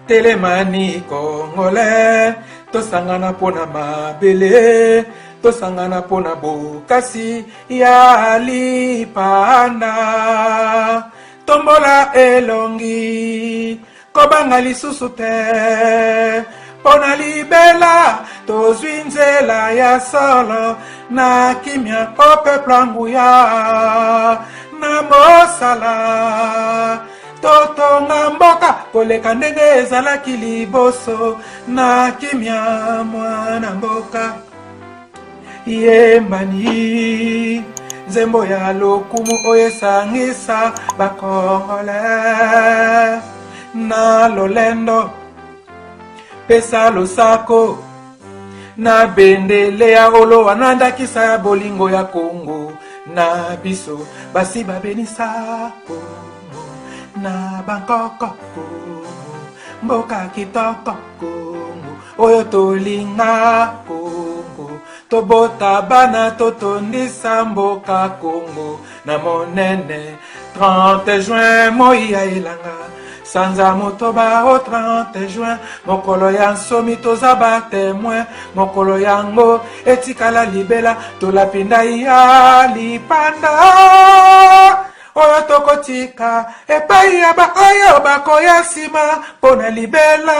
Telemani Congolais, tosangana pona mabele, tosangana pona bokasi ya lipanda. Tombola elongi, kobanga lisusu te, pona libela, tozwinzela ya solo, na kimia ope nguya, na mosala. Toto ngamboka koleka ndenge ezalaki liboso, na kimia mwana mboka yembani. Zembo ya lokumu oyo esangisa bakongole na lolendo pesa losako na bendele ya olo wanandakisa ya bolingo ya Kongo na biso basi babenisa Kongo na Bangkok Kongo mboka kitoko Kongo oyo tolinga Kongo tobota bana totondisa mboka Kongo na monene 30 juin moya elanga sanza motoba o 30 juin mokolo ya nsomi tozaba témoin mokolo yango etikala libela tolapinda ya lipanda oyo tokotika epai ya ba oyo bakoya nsima pona libela.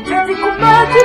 Jadi ku mati